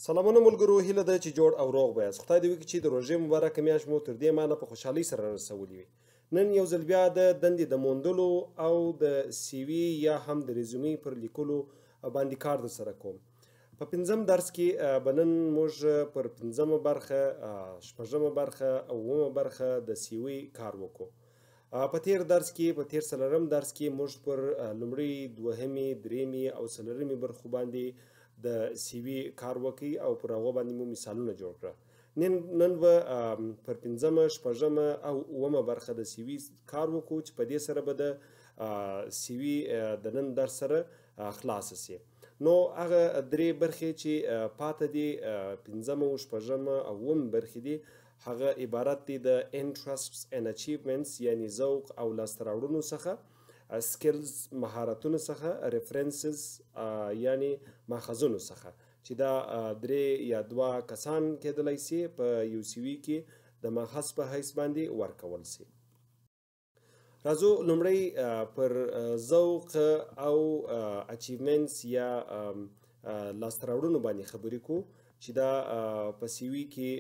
سلامونه ملګرو، هیله ده چې جوړ او روغ به یاست. خدای دې وکړي چې د روژې مبارکه میاشت مو تر دې مانه په خوشحالۍ سره رسولې وي. نن یو ځل بیا د دندې د موندلو او د سی وي یا هم د ریزومې پر لیکلو باندې کار درسره کوم. په پنځم درس کې به نن موږ پر پنځمه برخه، شپږمه برخه او اوومه برخه د سی وي کار وکړو. په تیر درس کې، په تیر څلورم درس کې موږ پر لومړۍ، دوهمې، درېیمې او څلورمې برخو باندې د سی وي کار وکړي او پر هغو باندې مو مثالونه جوړ کړه. نن به پر پنځمه، شپږمه او اوومه برخه د سی وي کار وکړو چې په دې سره به د سی وي د نن درس سره خلاص سي. نو هغه درې برخې چې پاته دي، پنځمه او شپږمه او اوومه برخې دي، هغه عبارت دي د interests and achievements یعنی ذوق او لاسته راوړنو څخه، سکلز مهارتونو څخه، ریفرنسز یعنی ماخذونو څخه، چې دا درې یا دوه کسان کېدلی سي په یو سی وي کې د ماخذ په حیث باندې ورکول سي. راځو لومړی پر ذوق او اچیومنټس یا لاسته راوړنو باندې خبرې کوو چې دا په سی وي کې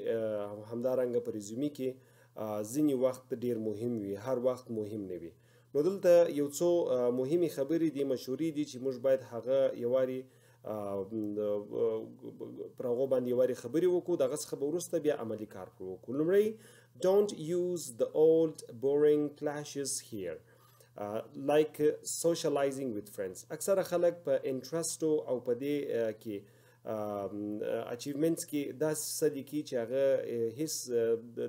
همدارنګه په ریزومې کې ځینې وخت ډیر مهم وي، هر وخت مهم نه وي. نو دلته یو څو مهمې خبرې دي، مشورې دي چې موږ باید هغه یوارې پر هغو باندې یوارې خبرې وکړو، د هغه څخه به وروسته بیا عملي کار پر وکړو. لومړی، don't use the old boring clashes here like socializing with friends. اکثره خلک په انټرسټو او په دې کې اچیومنټس کې داسې څه لیکي چې هغه هیڅ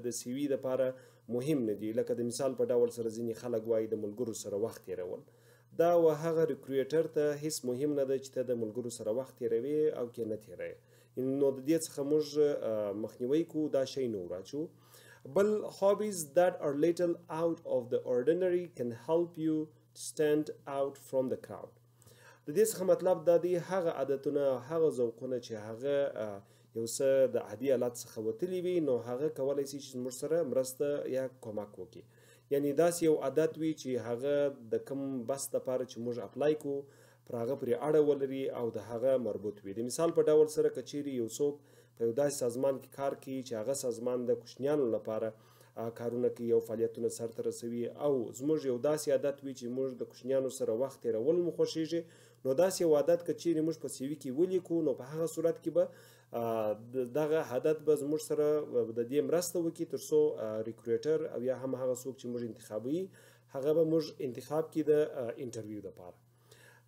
د سی وي دپاره مهم نه دي. لکه د مثال په ډول سره ځینې خلک وایي د ملګرو سره وخت تېرول. دا و هغه ریکرویټر ته هیڅ مهم نه ده چې ته د ملګرو سره وخت تېروې او کې نه تېروې. نو د دې څخه موږ مخنیوی کوو، دا شی نه وراچو. بل، hobbies that are little out of the ordinary can help you stand out from the crowd. د دې څخه مطلب دا دی هغه عادتونه، هغه ذوقونه چې هغه یو څه د عادي حالت څخه وتلي وي، نو هغه کولی شي چې موږ سره مرسته یا کومک وکړي. یعنی داسې یو عادت وي چې هغه د کوم بس دپاره چې موږ اپلای کوو پر هغه پرې اړه ولري او د هغه مربوط وي. د مثال په ډول سره که چیرې یو څوک په یو داسې سازمان کې کار کوي چې هغه سازمان د کوچنیانو لپاره کارونه کوي او فعالیتونه سرته رسوي، او زموږ یو داسې عادت وي چې موږ د کوچنیانو سره وخت تېرول مو خوښیږي، نو داسې یو عادت که چیرې موږ په سی وي کې ولیکو، نو په هغه صورت کې به دغه عادت به زموږ سره د دې مرسته وکړي تر څو ریکرویټر او یا هم هغه څوک چې موږ انتخابوي هغه به موږ انتخاب کړي د انټرویو دپاره.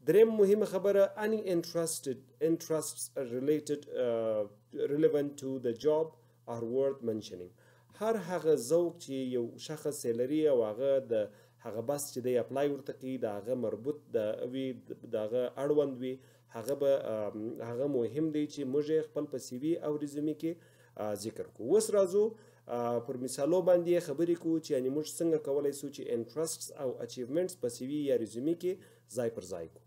دریم مهمه خبره، any interests relevant to the job are worth mentioning. هر هغه ذوق چې یو شخص یې لري او هغه د هغه بس چې دی اپلای ورته کوي د هغه مربوط وي، د هغه اړوند وي، هغه مهم دی چې موږ یې خپل په سی وي او ریزومې کې ذکر کوو. اوس راځو پر مثالو باندې خبرې کوو چې یعنې موږ څنګه کولی سو چې انټرسټس او اچیومنټس په سی وي یا ریزومې کې ځای پر ځای کړو.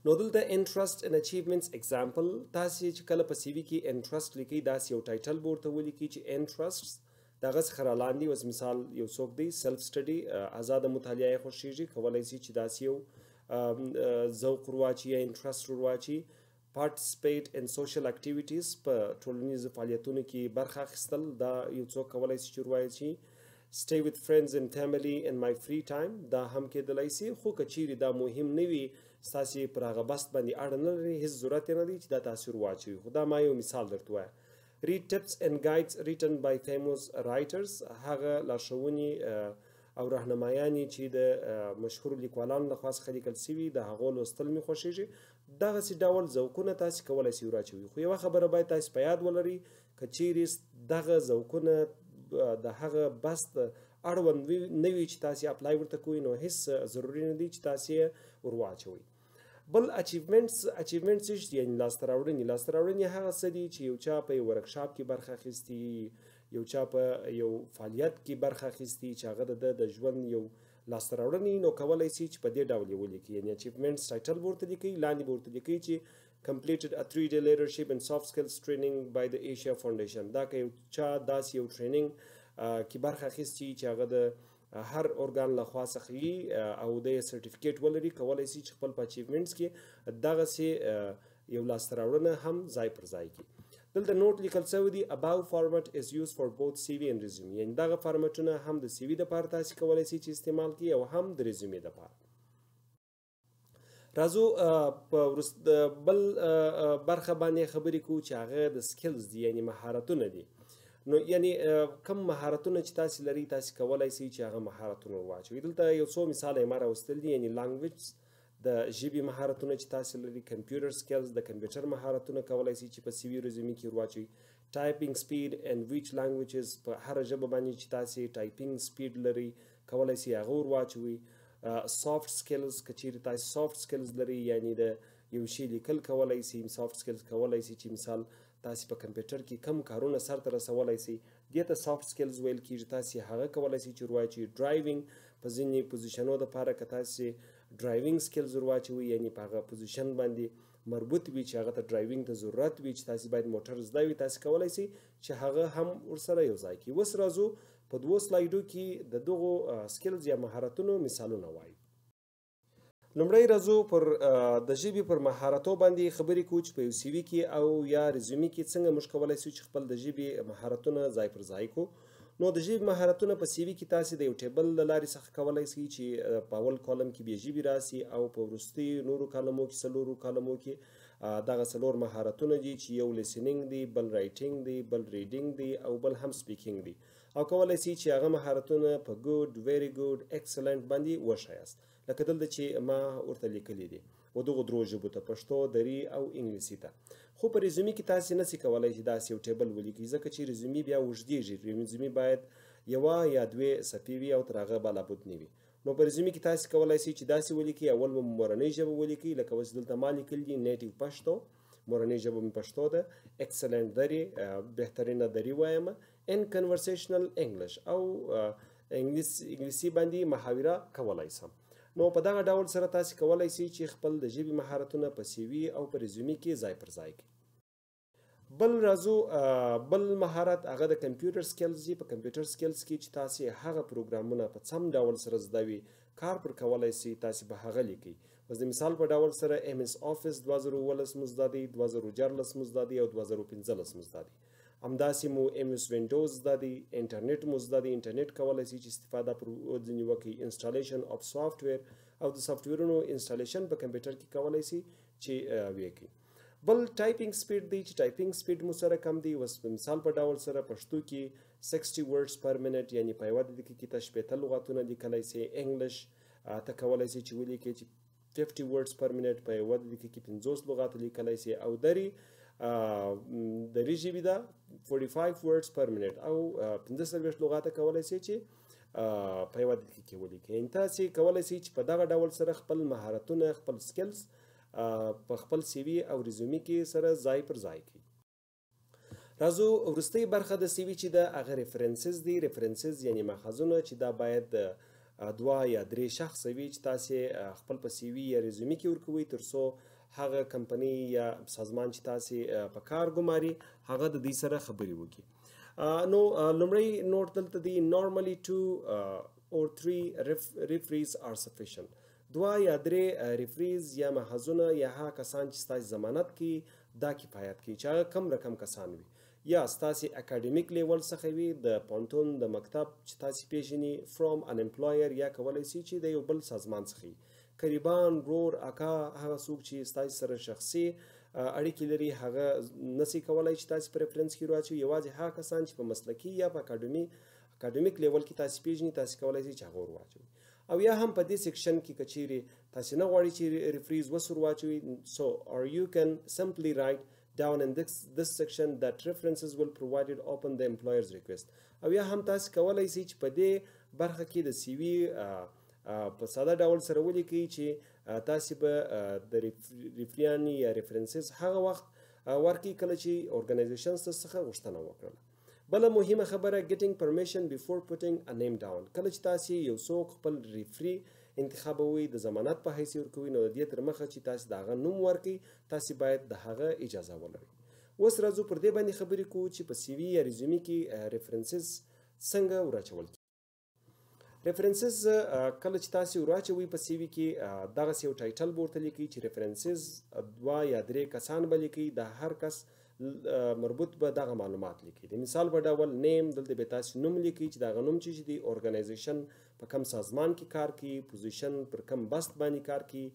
نو دلته انټرسټ اینډ اچیومنټس اگزامپل، تاسې چې کله په سی وي کې انټرسټ لیکئ داسې یو ټایټل به ورته ولیکئ چې انټرسټس د هغه څخه رالاندې. اوس مثال یو څوک دی سیلف سټډي، آزاده مطالعه یې خوښیږي، کولی سي چې داسې یو ذوق ورواچي یا انټرسټ ورواچي. پارټیسپیټ ان سوشل اکټیویټیز، په ټولنیزو فعالیتونو کې برخه اخیستل، دا یو څوک کولی سي چې ورواچي. stay with friends and family in my free time، دا هم کېدلی سي، خو که چیرې دا مهم نه وي، ستاسې پر هغه بست باندې اړه نه لري، هېڅ ضرورت یې نه دی چې دا تاسې ورواچوي. خو دا ما یو مثال درته وایم. read tips and guides written by famous writers، هغه لارښوونې او راهنمایانې چې د مشهورو لیکوالانو لخوا څخه لیکل سوي، د هغو لوستل مې خوښیږي. دغسې ډول ذوقونه تاسې کولی سي وراچوي. خو یوه خبره باید تاسې په یاد ولرئ، که چیرې دغه ذوقونه د هغه بست اړوند نه وي چې تاسې اپلای ورته کوئ، نو هېڅ ضروري نه دی چې تاسې یې ورواچوئ. بل، اچیومنټس یعنی لاسته راوړنې هغه څه دي چې یو چا په یو ورکشاپ کې برخه اخیستي، یو چا په یو فعالیت کې برخه اخیستي چې هغه د ژوند یو لاسته راوړنې، نو کولی سي چې په دې ډول یې ولیکي. یعنې اچیومنټس ټایټل به ورته لیکئ، لاندې به ورته لیکئ چې completed a 3-day leadership and soft skills training by the Asia Foundation. دا که یو چا داسې یو ټریننګ کې برخه اخیستي چې هغه د هر ارګان لخوا څخه وي او د سرټیفیکیټ ولري، کولی سي چې خپل په اچیومنټس کې دغسې یو لاسته راوړنه هم ځای پر ځای کړي. دلته نوٹ لیکل شوی دی above format is used for both CV and resume. یعنی دغه فارمټونه هم د CV دپاره تاسې کولی شئ چې استعمال کړئ او هم د ریزومې دپاره. راځو په بل برخه باندې خبرې کوو چې هغه د سکلز دي، یعنی مهارتونه دي. نو یعنی کم مهارتونه چې تاسې لرئ تاسې کولی شئ چې هغه مهارتونه واچوئ. دلته یو څو مثاله یې ما راوستل دي، یعنی لانګویج د ژبې مهارتونه چې تاسې لري، کمپیوټر سکلز د کمپیوټر مهارتونه کولی شئ چې په CV ریزومې کې ورواچوئ. ټایپینګ سپیډ اینډ ویچ لانګویجز، په هره ژبه باندې چې تاسې ټایپینګ سپیډ لري کولی شئ هغه ورواچوئ. سافت سکلز، که چیرې تاسې سافت سکلز لري یعنی د یو شي لیکل کولی شئ، سافت سکلز کولی شئ چې مثال تاسې په کمپیوټر کې کم کارونه سرته رسولی شئ، دې ته سافت سکلز ویل کېږي. تاسې هغه کولی شئ چې ورواچوئ. ډرایوینګ، په ځینې پوزیشنو دپاره که تاسې ډرایوینګ سکلز ورواچوئ یعنی په هغه پوزیشن باندې مربوط وي چې هغه ته ډرایوینګ ته ضرورت وي چې تاسې باید موټر زده وي، تاسې کولی شئ چې هغه هم ورسره یو ځای کړئ. اوس راځو په 2 سلایډو کې د دغو سکلز یا مهارتونو مثالونه وایو. لومړی راځو پر د ژبې پر مهارتو باندې خبرې کوو چې په یو CV کې او یا ریزومې کې څنګه موږ کولی شو چې خپل د ژبې مهارتونه ځای پر ځای کړو. نو د ژبې مهارتونه په CV کې تاسې د یو ټیبل له لارې څخه کولی شئ چې په اول کالم کې بیا ژبې راسي او په وروستي نورو کالمو کې 4 کالمو کې دغه 4 مهارتونه دي چې یو لیسنینګ دی، بل رایټینګ دی، بل ریډینګ دی او بل هم سپیکینګ دی. او کولی شئ چې هغه مهارتونه په ګود، ویری ګود، ایکسلنټ باندې وښایاست. لکه دلته چې ما ورته لیکلي دي و دغو 3 ژبو ته، پښتو، دري او انګلیسي ته. خو په ریزومې کې تاسې نشئ کولی چې داسې یو ټیبل ولیکئ ځکه چې ریزومې بیا اوږدېږي. ریزومې باید 1 یا 2 صفحې وي او تر هغه بلابود نه وي. نو په ریزومې کې تاسې کولی شئ چې داسې ولیکئ، اول به مورنۍ ژبه ولیکئ لکه اوس دلته ما لیکلي دي نیټیو پښتو، مورنۍ ژبه مې پښتو ده، ایکسلنټ دري، بهترینه دري وایم، ان کنورسیشنل انګلیش او انګلیسي باندې محاوره کولی شم. نو په دغه ډول سره تاسې کولی شئ چې خپل د ژبې مهارتونه په CV او په ریزومې کې ځای پر ځای کړئ. بل راځو بل مهارت هغه د کمپیوټر سکلز دي. په کمپیوټر سکلز کې چې تاسې هغه پروګرامونه په سم ډول سره زده وي، کار پر کولی شئ، تاسې به هغه لیکئ. اوس د مثال په ډول سره MS Office 2019 مو زده دی، 2014 مو زده دی او 2015 مو زده دی. همداسې مو MS Windows زده دی، انټرنیټ مو زده دی. انټرنیټ کولی شئ چې استفاده پر ځینې وکړئ. انسټالیشن اف سافټویر او د سافټویرونو انسټالیشن په کمپیوټر کې کولی شئ چې ویې کړئ. بل ټایپینګ سپیډ دی چې ټایپینګ سپیډ مو سره کم دی. اوس په مثال په ډول سره پښتو کې 60 words per minute یعنی په یوه دقیقه کې تاسو 60 لغتونه لیکلی شئ. انګلیش ته کولی شئ چې ولیکئ چې 50 words per minute په یوه دقیقه کې 50 لغات لیکلی شئ. او دري ژبې ده 45 words per minute او 45 لغاته کولی شئ چې په یوه دقیقه کې ولیکئ. یعنې تاسې کولی شئ چې په دغه ډول سره خپل مهارتونه، خپل سکلز په خپل CV او ریزومې کې سره ځای پر ځای کړئ. راځو وروستۍ برخه د CV چې ده هغه ریفرنسز دي. ریفرنسز یعنی ماخذونه چې دا باید 2 یا 3 شخصه وي چې تاسې خپل په CV یا ریزومې کې ورکوئ تر څو هغه کمپنۍ یا سازمان چې تاسې په کار ګماري هغه د دوی سره خبرې وکړي. نو لومړی نوٹ دلته دی normally 2 or 3 referees are sufficient. 2 یا 3 ریفریز یا ماخذونه یا هغه کسان چې ستاسې ضمانت کوي دا کفایت کوي چې هغه کم رقم کسان وي، یا ستاسې اکاډمیک لیول څخه وي، د پوهنتون د مکتب چې تاسې پیژني، فرام ان امپلایر یا کولی شي چې د یو بل سازمان څخه وي. قریبان، ورور، اکا، هغه څوک چې ستاسې سره شخصي اړیکې لري هغه نشي کولی چې تاسې په ریفرنس کې واچوي. یوازې هغه کسان چې په مسلکي یا په اکاډمیک لیول کې تاسې پیژني تاسې کولی شئ چې هغه ورواچوي. او یا هم په دې سیکشن کې که چیرې تاسې نه غواړئ چې ریفریز ورواچوي، so or you can simply write down in this section that references will provided upon the employer's request. او یا هم تاسې کولی شئ چې په دې برخه کې د CV په ساده ډول سره ولیکئ چې تاسې به د ریفریانې یا ریفرنسز هغه وخت ورکړئ کله چې ارګنایزیشنز څخه غوښتنه وکړله. بله مهمه خبره getting permission before putting a name down. کله چې تاسې یو څوک خپل ریفری انتخابوي د ضمانت په حیث ورکوي نو د دې تر مخه چې تاسې د هغه نوم ورکړئ تاسې باید د هغه اجازه ولرئ. اوس راځو پر دې باندې خبرې کوو چې په CV یا ریزومې کې ریفرنسز څنګه وراچول کیږي. ریفرنسز کله چې تاسو ورواچوي په سی وي کې دغسې یو ټایټل به ورته لیکئ چې ریفرنسز 2 یا 3 کسان به لیکئ، د هر کس مربوط به دغه معلومات لیکي. د مثال په ډول نیم، دلته به تاسو نوم لیکئ چې دغه نوم چې دی ارګنایزیشن په کوم سازمان کې کار کوي، پوزیشن پر کوم بست باندې کار کوي،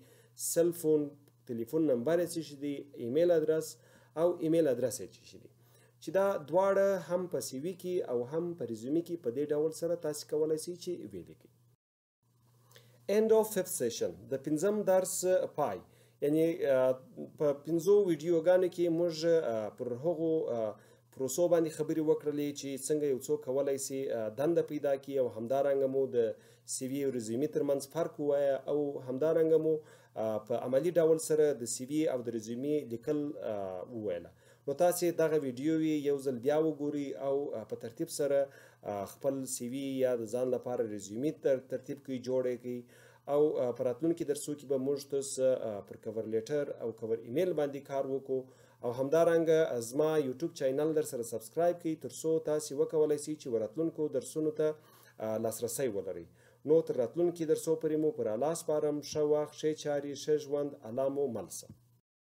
سل فون تلیفون نمبر یې څه دی، ایمیل ادرس او ایمیل ادرس یې څه دی، چې دا دواړه هم په سی وي کې او هم په ریزومي کې په دې ډول سره تاسو کولی شئ چې ولیکئ. end of fifth session، د پنځم درس پای، یعنی په 5 ویډیوګانو کې موږ پر هغو پروسو باندې خبرې وکړلې چې څنګه یو څوک کولی شي دنده پیدا کړي، او همدارنګه مو د سی وي او ریزومي ترمنځ فرق ووایه، او همدارنګه مو په عملی ډول سره د سی وي او د ریزومي لیکل وویله. نو تاسې دغه ویډیو یو ځل بیا وګورئ او په ترتیب سره خپل سی وي یا د ځان لپاره ریزومي ترتیب کړئ، جوړ یې کړئ، او په راتلونکي درسو کې به موږ تاسو پر کور لیټر او کور ایمیل باندې کار وکړو، او همدارنګه زما یوټیوب چینل در سره سبسکرایب کړئ ترڅو تاسو وکولای شئ چې وراتلونکو درسونو ته لاسرسی ولرئ. نو تر راتلونکي درسو پورې مو پر الله سپارم. ښه وخت، ښې چارې، ښه ژوند. الله مو مل شه.